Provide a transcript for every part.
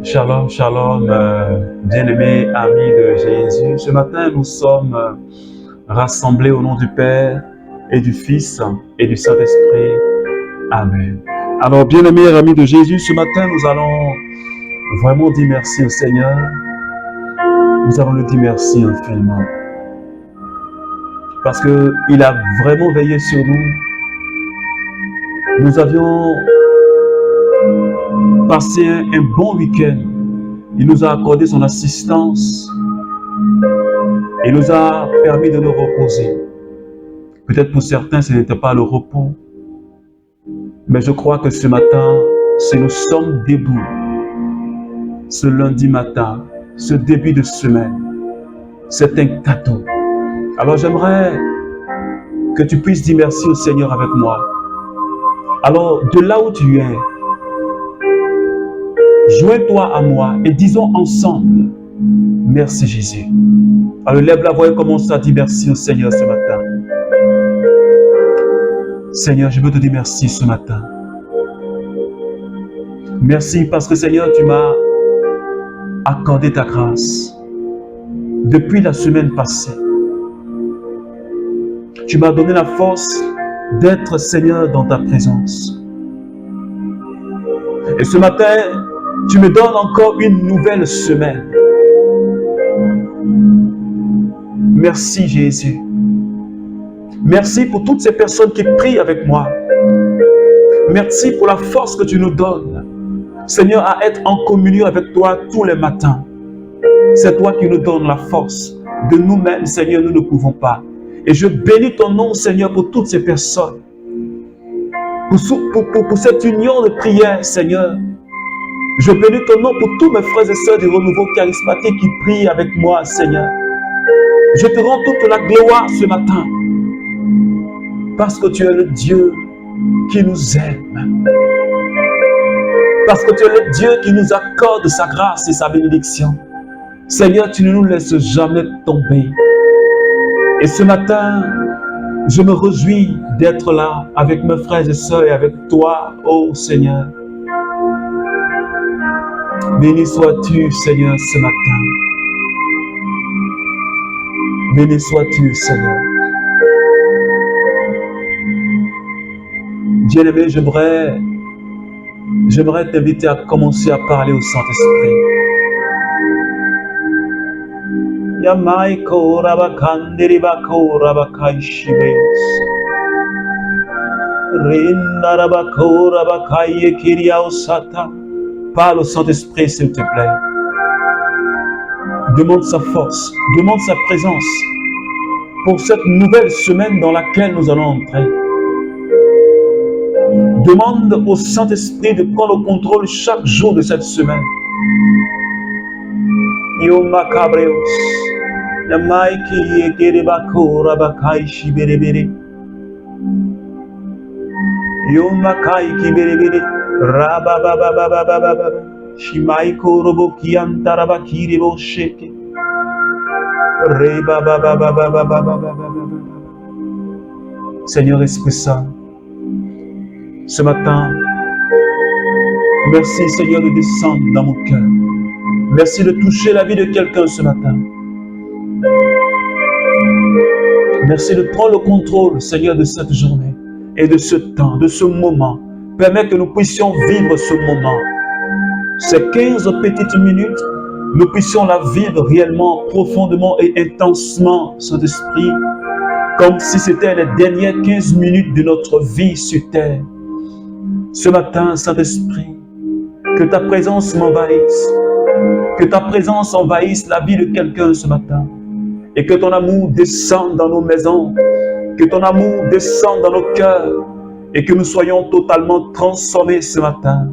Shalom, shalom, bien-aimés amis de Jésus. Ce matin, nous sommes rassemblés au nom du Père et du Fils et du Saint-Esprit. Amen. Alors, bien-aimés amis de Jésus, ce matin, nous allons vraiment dire merci au Seigneur. Nous allons lui dire merci infiniment. Parce qu'il a vraiment veillé sur nous. Nous avions passé un bon week-end. Il nous a accordé son assistance. Il nous a permis de nous reposer. Peut-être pour certains, ce n'était pas le repos. Mais je crois que ce matin, si nous sommes debout, ce lundi matin, ce début de semaine, c'est un cadeau. Alors j'aimerais que tu puisses dire merci au Seigneur avec moi. Alors, de là où tu es, joins-toi à moi et disons ensemble, merci Jésus. Alors lève la voix et commence à dire merci au Seigneur ce matin. Seigneur, je veux te dire merci ce matin. Merci parce que Seigneur, tu m'as accordé ta grâce. Depuis la semaine passée, tu m'as donné la force d'être Seigneur dans ta présence. Et ce matin, tu me donnes encore une nouvelle semaine. Merci Jésus. Merci pour toutes ces personnes qui prient avec moi. Merci pour la force que tu nous donnes, Seigneur, à être en communion avec toi tous les matins. C'est toi qui nous donnes la force. De nous-mêmes, Seigneur, nous ne pouvons pas. Et je bénis ton nom, Seigneur, pour toutes ces personnes. Pour cette union de prière, Seigneur. Je bénis ton nom pour tous mes frères et sœurs du renouveau charismatique qui prient avec moi, Seigneur. Je te rends toute la gloire ce matin. Parce que tu es le Dieu qui nous aime. Parce que tu es le Dieu qui nous accorde sa grâce et sa bénédiction. Seigneur, tu ne nous laisses jamais tomber. Et ce matin, je me réjouis d'être là avec mes frères et sœurs et avec toi, ô Seigneur. Béni sois-tu, Seigneur, ce matin. Béni sois-tu, Seigneur. Bien-aimé, j'aimerais t'inviter à commencer à parler au Saint-Esprit. Yamaiko rabakandribako rabakaishibeos. Rindarabako rabakaye kiriaosata. Parle au Saint-Esprit, s'il te plaît. Demande sa force, demande sa présence pour cette nouvelle semaine dans laquelle nous allons entrer. Demande au Saint-Esprit de prendre le contrôle chaque jour de cette semaine. Yoma Cabreos, Yamaiki Yekerebako Rabakai Shiberebere, Yoma Kaiki Berebere, Rabababababababa, Shimaiko Robokian Tarabaki Rebo Sheke, Rebababababababababa. Seigneur Esprit Saint, ce matin, merci Seigneur de descendre dans mon cœur. Merci de toucher la vie de quelqu'un ce matin. Merci de prendre le contrôle, Seigneur, de cette journée et de ce temps, de ce moment. Permets que nous puissions vivre ce moment. Ces 15 petites minutes, nous puissions la vivre réellement, profondément et intensement, Saint-Esprit, comme si c'était les dernières 15 minutes de notre vie sur terre. Ce matin, Saint-Esprit, que ta présence m'envahisse. Que ta présence envahisse la vie de quelqu'un ce matin. Et que ton amour descende dans nos maisons. Que ton amour descende dans nos cœurs. Et que nous soyons totalement transformés ce matin.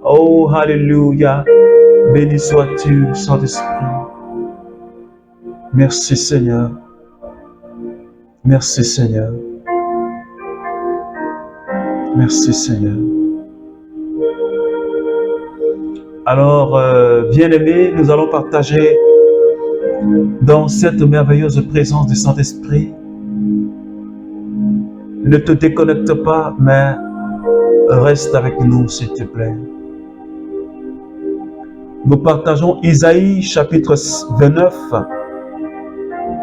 Oh, Alléluia. Béni sois-tu, Saint-Esprit. Merci Seigneur. Merci Seigneur. Merci Seigneur. Alors, bien-aimés, nous allons partager dans cette merveilleuse présence du Saint-Esprit. Ne te déconnecte pas, mais reste avec nous, s'il te plaît. Nous partageons Isaïe chapitre 29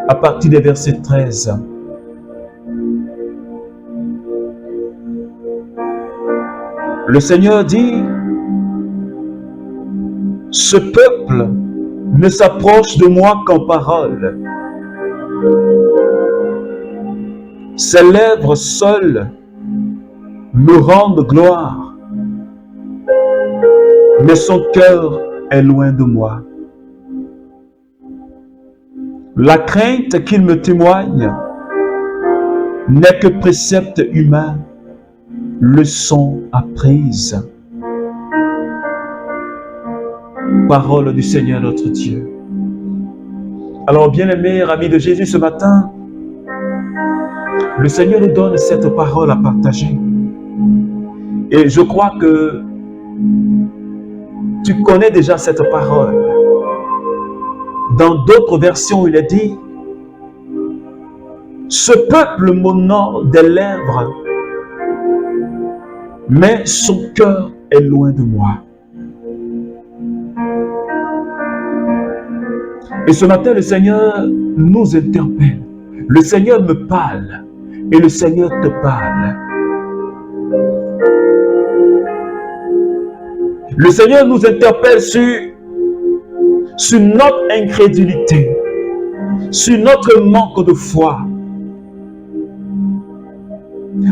à partir des versets 13. Le Seigneur dit, « Ce peuple ne s'approche de moi qu'en parole. Ses lèvres seules me rendent gloire, mais son cœur est loin de moi. La crainte qu'il me témoigne n'est que précepte humain, leçon apprise. » Parole du Seigneur notre Dieu. Alors, bien-aimés, amis de Jésus, ce matin, le Seigneur nous donne cette parole à partager. Et je crois que tu connais déjà cette parole. Dans d'autres versions, il est dit, « Ce peuple m'honore des lèvres, mais son cœur est loin de moi. » Et ce matin, le Seigneur nous interpelle. Le Seigneur me parle et le Seigneur te parle. Le Seigneur nous interpelle sur notre incrédulité, sur notre manque de foi.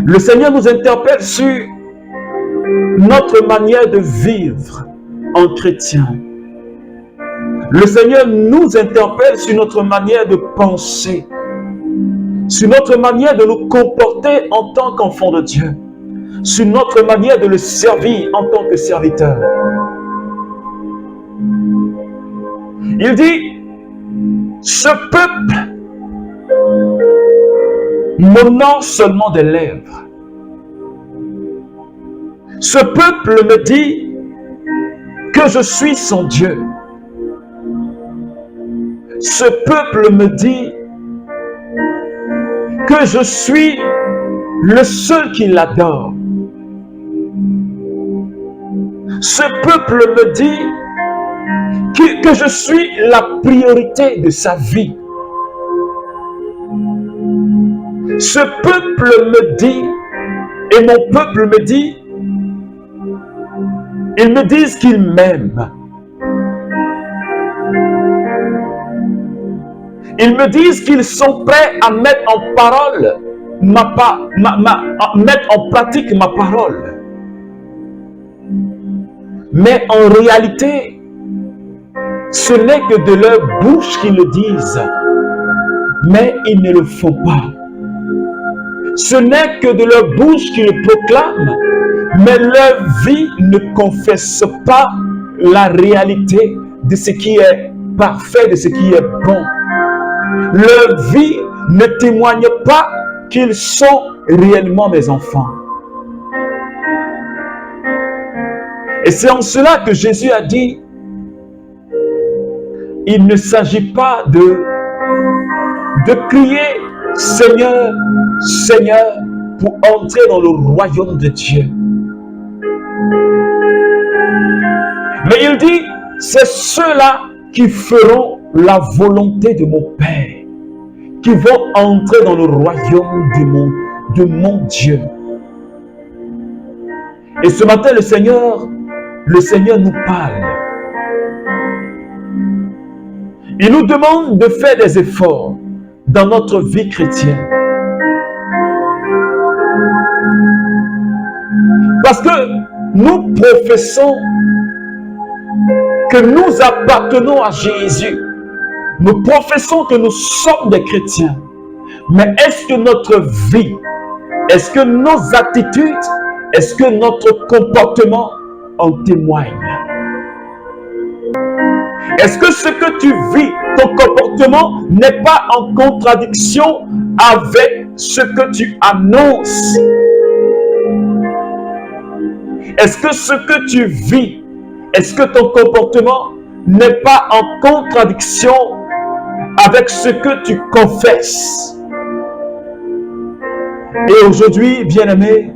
Le Seigneur nous interpelle sur notre manière de vivre en chrétien. Le Seigneur nous interpelle sur notre manière de penser, sur notre manière de nous comporter en tant qu'enfants de Dieu, sur notre manière de le servir en tant que serviteur. Il dit, ce peuple m'honore seulement des lèvres. Ce peuple me dit que je suis son Dieu. Ce peuple me dit que je suis le seul qui l'adore. Ce peuple me dit que je suis la priorité de sa vie. Ce peuple me dit, et mon peuple me dit, ils me disent qu'ils m'aiment. Ils me disent qu'ils sont prêts à mettre en parole mettre en pratique ma parole. Mais en réalité, ce n'est que de leur bouche qu'ils le disent, mais ils ne le font pas. Ce n'est que de leur bouche qu'ils le proclament, mais leur vie ne confesse pas la réalité de ce qui est parfait, de ce qui est bon. Leur vie ne témoigne pas qu'ils sont réellement mes enfants. Et c'est en cela que Jésus a dit, il ne s'agit pas de crier « Seigneur, Seigneur » pour entrer dans le royaume de Dieu. Mais il dit, c'est ceux-là qui feront la volonté de mon Père, qui vont entrer dans le royaume de mon Dieu. Et ce matin, le Seigneur nous parle. Il nous demande de faire des efforts dans notre vie chrétienne. Parce que nous professons que nous appartenons à Jésus. Nous professons que nous sommes des chrétiens. Mais est-ce que notre vie, est-ce que nos attitudes, est-ce que notre comportement en témoigne? Est-ce que ce que tu vis, ton comportement n'est pas en contradiction avec ce que tu annonces? Est-ce que ce que tu vis, est-ce que ton comportement n'est pas en contradiction avec ce que tu confesses? Et aujourd'hui, bien-aimé,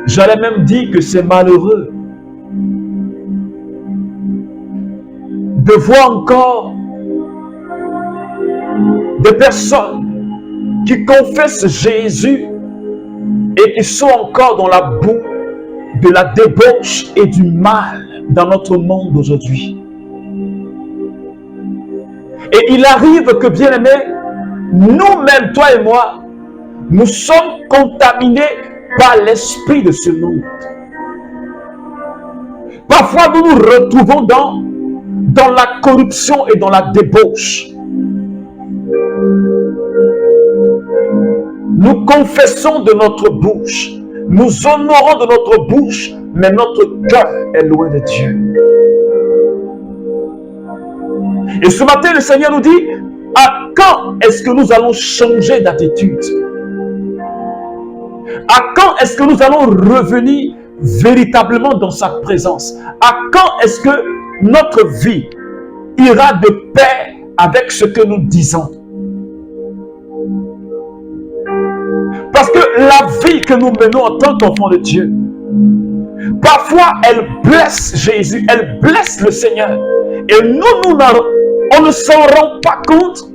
j'allais même dire que c'est malheureux de voir encore des personnes qui confessent Jésus et qui sont encore dans la boue de la débauche et du mal dans notre monde d'aujourd'hui. Et il arrive que, bien-aimés, nous-mêmes, toi et moi, nous sommes contaminés par l'esprit de ce monde. Parfois, nous nous retrouvons dans la corruption et dans la débauche. Nous confessons de notre bouche, nous honorons de notre bouche, mais notre cœur est loin de Dieu. Et ce matin, le Seigneur nous dit, à quand est-ce que nous allons changer d'attitude? À quand est-ce que nous allons revenir véritablement dans sa présence? À quand est-ce que notre vie ira de pair avec ce que nous disons? Parce que la vie que nous menons en tant qu'enfants de Dieu, parfois elle blesse Jésus, elle blesse le Seigneur. Et nous, on ne s'en rend pas compte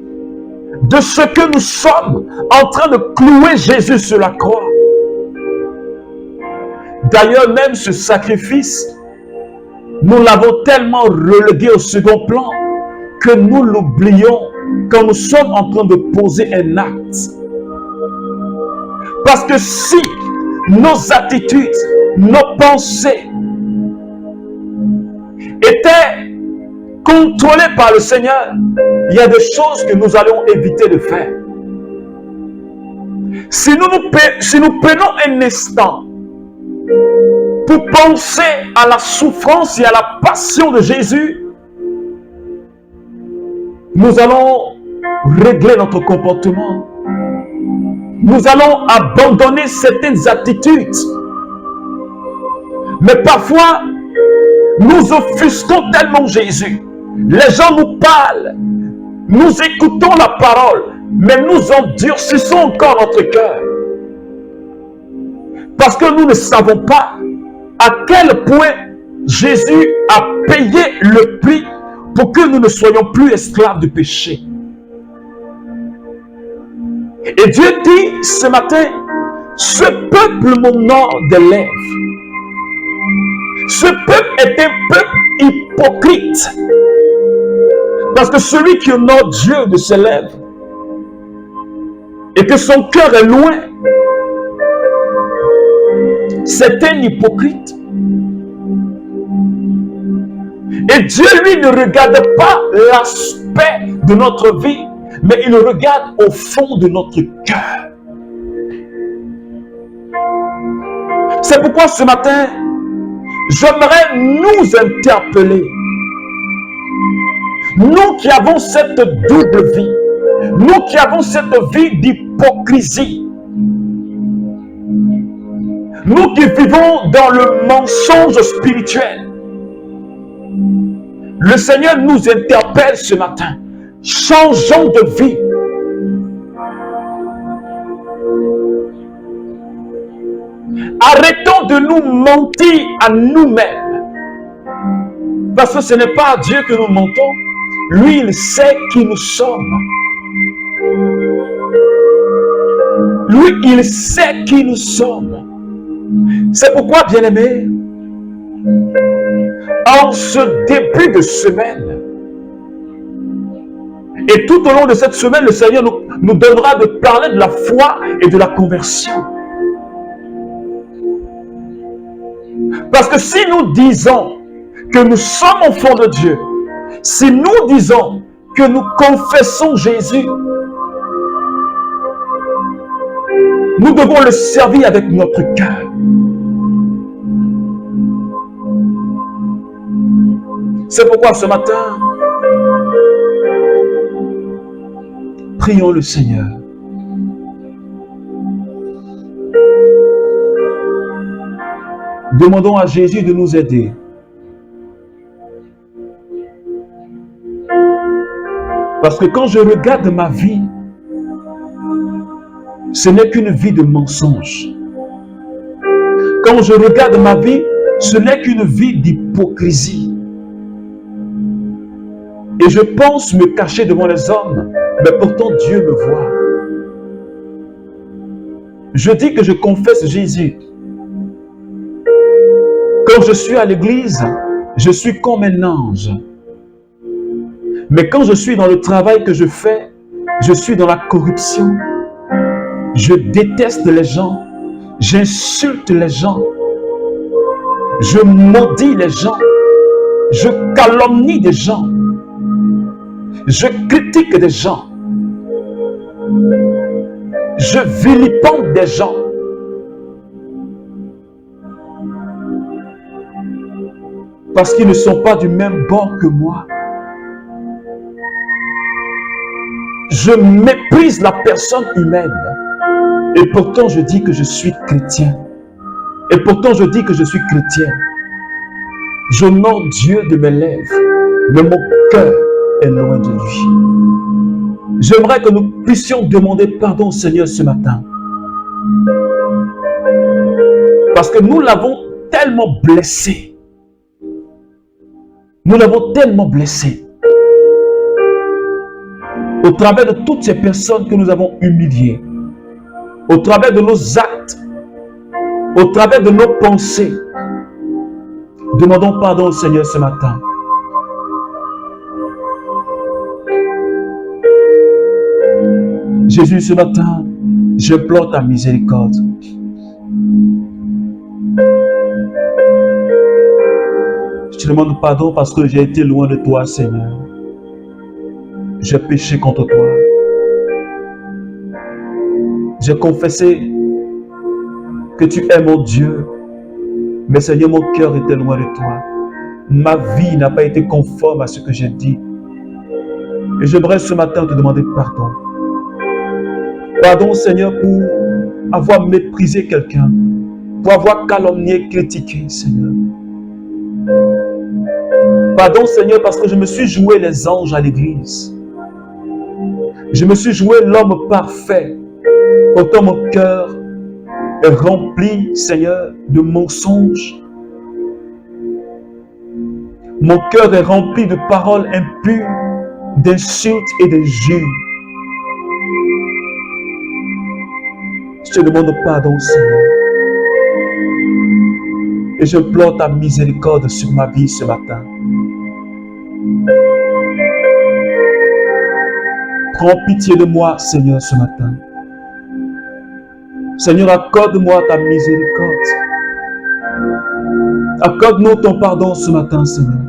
de ce que nous sommes en train de clouer Jésus sur la croix. D'ailleurs, même ce sacrifice, nous l'avons tellement relégué au second plan que nous l'oublions quand nous sommes en train de poser un acte. Parce que si nos attitudes, nos pensées étaient contrôlées par le Seigneur, il y a des choses que nous allons éviter de faire. Si nous prenons un instant pour penser à la souffrance et à la passion de Jésus, nous allons régler notre comportement. Nous allons abandonner certaines attitudes. Mais parfois, nous offusquons tellement Jésus. Les gens nous parlent, nous écoutons la parole, mais nous endurcissons encore notre cœur. Parce que nous ne savons pas à quel point Jésus a payé le prix pour que nous ne soyons plus esclaves du péché. Et Dieu dit ce matin, ce peuple m'honore des lèvres. Ce peuple est un peuple hypocrite. Parce que celui qui honore Dieu de ses lèvres et que son cœur est loin, c'est un hypocrite. Et Dieu, lui, ne regarde pas l'aspect de notre vie, mais il regarde au fond de notre cœur. C'est pourquoi ce matin, j'aimerais nous interpeller. Nous qui avons cette double vie, nous qui avons cette vie d'hypocrisie, nous qui vivons dans le mensonge spirituel, le Seigneur nous interpelle ce matin. Changeons de vie. Arrêtons de nous mentir à nous-mêmes. Parce que ce n'est pas à Dieu que nous mentons. Lui, il sait qui nous sommes. Lui, il sait qui nous sommes. C'est pourquoi, bien-aimés, en ce début de semaine, et tout au long de cette semaine, le Seigneur nous donnera de parler de la foi et de la conversion. Parce que si nous disons que nous sommes enfants de Dieu, si nous disons que nous confessons Jésus, nous devons le servir avec notre cœur. C'est pourquoi ce matin, prions le Seigneur. Demandons à Jésus de nous aider. Parce que quand je regarde ma vie, ce n'est qu'une vie de mensonge. Quand je regarde ma vie, ce n'est qu'une vie d'hypocrisie. Et je pense me cacher devant les hommes, mais pourtant Dieu me voit. Je dis que je confesse Jésus. Quand je suis à l'église, je suis comme un ange. Mais quand je suis dans le travail que je fais, je suis dans la corruption. Je déteste les gens. J'insulte les gens. Je maudis les gens. Je calomnie des gens. Je critique des gens. Je vilipende des gens. Parce qu'ils ne sont pas du même bord que moi. Je méprise la personne humaine. Et pourtant je dis que je suis chrétien. Et pourtant je dis que je suis chrétien. J'honore Dieu de mes lèvres, mais mon cœur est loin de lui. J'aimerais que nous puissions demander pardon au Seigneur ce matin. Parce que nous l'avons tellement blessé. Nous l'avons tellement blessé. Au travers de toutes ces personnes que nous avons humiliées, au travers de nos actes, au travers de nos pensées, demandons pardon au Seigneur ce matin. Jésus, ce matin, j'implore ta miséricorde. Je te demande pardon parce que j'ai été loin de toi, Seigneur. J'ai péché contre toi. J'ai confessé que tu es mon Dieu. Mais Seigneur, mon cœur était loin de toi. Ma vie n'a pas été conforme à ce que j'ai dit. Et j'aimerais ce matin te demander pardon. Pardon, Seigneur, pour avoir méprisé quelqu'un, pour avoir calomnié, critiqué, Seigneur. Pardon, Seigneur, parce que je me suis joué les anges à l'église. Je me suis joué l'homme parfait. Pourtant, mon cœur est rempli, Seigneur, de mensonges. Mon cœur est rempli de paroles impures, d'insultes et d'injures. Je te demande pardon, Seigneur. Et j'implore ta miséricorde sur ma vie ce matin. Prends pitié de moi, Seigneur, ce matin. Seigneur, accorde-moi ta miséricorde. Accorde-nous ton pardon ce matin, Seigneur.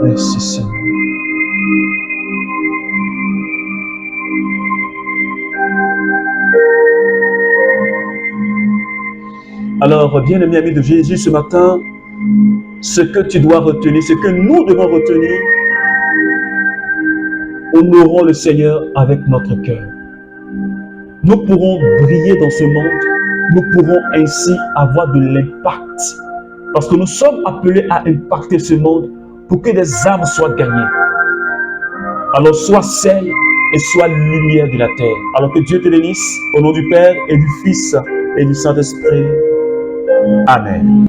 Merci, Seigneur. Alors, bien-aimé ami de Jésus, ce matin, ce que tu dois retenir, ce que nous devons retenir, honorons le Seigneur avec notre cœur. Nous pourrons briller dans ce monde, nous pourrons ainsi avoir de l'impact. Parce que nous sommes appelés à impacter ce monde pour que des âmes soient gagnées. Alors sois sel et sois lumière de la terre. Alors que Dieu te bénisse, au nom du Père et du Fils et du Saint-Esprit. Amen.